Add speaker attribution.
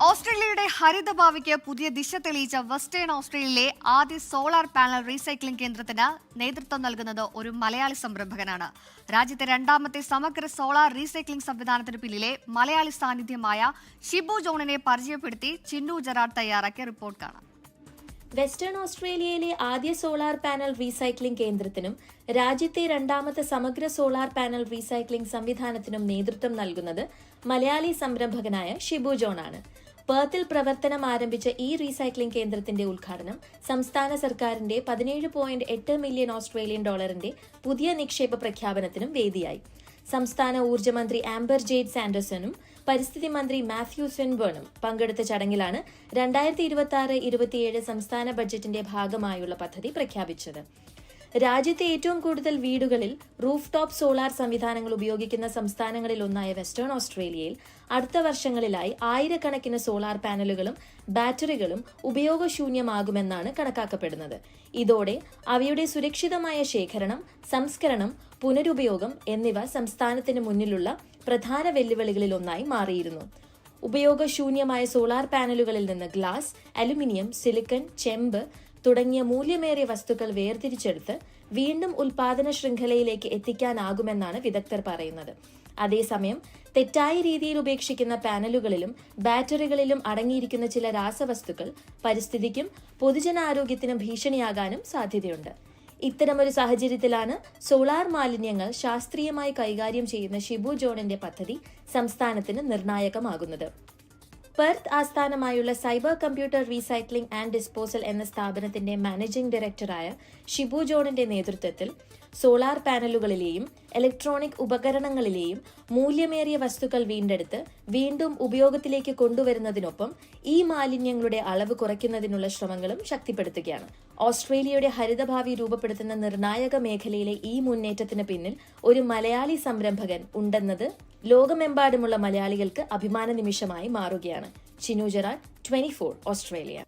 Speaker 1: ഓസ്ട്രേലിയയുടെ ഹരിതഭാവിക്ക് പുതിയ ദിശ തെളിയിച്ച വെസ്റ്റേൺ ഓസ്ട്രേലിയയിലെ ആദ്യ സോളാർ പാനൽ റീസൈക്ലിംഗ് കേന്ദ്രത്തിന് നേതൃത്വം നൽകുന്നത് ഒരു മലയാളി സംരംഭകനാണ്. രാജ്യത്തെ രണ്ടാമത്തെ സമഗ്ര സോളാർ റീസൈക്ലിംഗ് സംവിധാനത്തിന് പിന്നിലെ മലയാളി സാന്നിധ്യമായ ഷിബു ജോണിനെ പരിചയപ്പെടുത്തി ചിന്നു ജെറാഡ് തയ്യാറാക്കിയ റിപ്പോർട്ട് കാണാം.
Speaker 2: വെസ്റ്റേൺ ഓസ്ട്രേലിയയിലെ ആദ്യ സോളാർ പാനൽ റീസൈക്ലിംഗ് കേന്ദ്രത്തിനും രാജ്യത്തെ രണ്ടാമത്തെ സമഗ്ര സോളാർ പാനൽ റീസൈക്ലിംഗ് സംവിധാനത്തിനും നേതൃത്വം നൽകുന്നത് മലയാളി സംരംഭകനായ ഷിബു ജോണാണ്. പെർത്തിൽ പ്രവർത്തനം ആരംഭിച്ച ഈ റീസൈക്ലിംഗ് കേന്ദ്രത്തിന്റെ ഉദ്ഘാടനം സംസ്ഥാന സർക്കാരിന്റെ 17.8 മില്യൺ ഓസ്ട്രേലിയൻ ഡോളറിന്റെ പുതിയ നിക്ഷേപ പ്രഖ്യാപനത്തിനും വേദിയായി. സംസ്ഥാന ഊർജ്ജമന്ത്രി ആംബർ ജെയ്ഡ് സാൻഡേഴ്സണും പരിസ്ഥിതി മന്ത്രി മാത്യു സ്വിൻബേണും പങ്കെടുത്ത ചടങ്ങിലാണ് 2026-27 സംസ്ഥാന ബഡ്ജറ്റിന്റെ ഭാഗമായുള്ള പദ്ധതി പ്രഖ്യാപിച്ചത്. രാജ്യത്തെ ഏറ്റവും കൂടുതൽ വീടുകളിൽ റൂഫ് ടോപ്പ് സോളാർ സംവിധാനങ്ങൾ ഉപയോഗിക്കുന്ന സംസ്ഥാനങ്ങളിൽ ഒന്നായ വെസ്റ്റേൺ ഓസ്ട്രേലിയയിൽ അടുത്ത വർഷങ്ങളിലായി ആയിരക്കണക്കിന് സോളാർ പാനലുകളും ബാറ്ററികളും ഉപയോഗശൂന്യമാകുമെന്നാണ് കണക്കാക്കപ്പെടുന്നത്. ഇതോടെ അവയുടെ സുരക്ഷിതമായ ശേഖരണം, സംസ്കരണം, പുനരുപയോഗം എന്നിവ സംസ്ഥാനത്തിന് മുന്നിലുള്ള പ്രധാന വെല്ലുവിളികളിൽ ഒന്നായി മാറിയിരുന്നു. ഉപയോഗശൂന്യമായ സോളാർ പാനലുകളിൽ നിന്ന് ഗ്ലാസ്, അലുമിനിയം, സിലിക്കൺ, ചെമ്പ് തുടങ്ങിയ മൂല്യമേറിയ വസ്തുക്കൾ വേർതിരിച്ചെടുത്ത് വീണ്ടും ഉൽപാദന ശൃംഖലയിലേക്ക് എത്തിക്കാനാകുമെന്നാണ് വിദഗ്ധർ പറയുന്നത്. അതേസമയം തെറ്റായ രീതിയിൽ ഉപേക്ഷിക്കുന്ന പാനലുകളിലും ബാറ്ററികളിലും അടങ്ങിയിരിക്കുന്ന ചില രാസവസ്തുക്കൾ പരിസ്ഥിതിക്കും പൊതുജനാരോഗ്യത്തിനും ഭീഷണിയാകാനും സാധ്യതയുണ്ട്. ഇത്തരമൊരു സാഹചര്യത്തിലാണ് സോളാർ മാലിന്യങ്ങൾ ശാസ്ത്രീയമായി കൈകാര്യം ചെയ്യുന്ന ഷിബു ജോണിന്റെ പദ്ധതി സംസ്ഥാനത്തിന് നിർണായകമാകുന്നത്. പെർത്ത് ആസ്ഥാനമായുള്ള cyber computer recycling and disposal എന്ന സ്ഥാപനത്തിന്റെ മാനേജിംഗ് ഡയറക്ടറായ ഷിബു ജോണിന്റെ നേതൃത്വത്തിൽ സോളാർ പാനലുകളിലെയും ഇലക്ട്രോണിക് ഉപകരണങ്ങളിലെയും മൂല്യമേറിയ വസ്തുക്കൾ വീണ്ടെടുത്ത് വീണ്ടും ഉപയോഗത്തിലേക്ക് കൊണ്ടുവരുന്നതിനൊപ്പം ഈ മാലിന്യങ്ങളുടെ അളവ് കുറയ്ക്കുന്നതിനുള്ള ശ്രമങ്ങളും ശക്തിപ്പെടുത്തുകയാണ്. ഓസ്ട്രേലിയയുടെ ഹരിതഭാവി രൂപപ്പെടുത്തുന്ന നിർണായക മേഖലയിലെ ഈ മുന്നേറ്റത്തിന് പിന്നിൽ ഒരു മലയാളി സംരംഭകൻ ഉണ്ടെന്നത് ലോകമെമ്പാടുമുള്ള മലയാളികൾക്ക് അഭിമാന നിമിഷമായി മാറുകയാണ്. Chinnu Gerard, 24 Australia.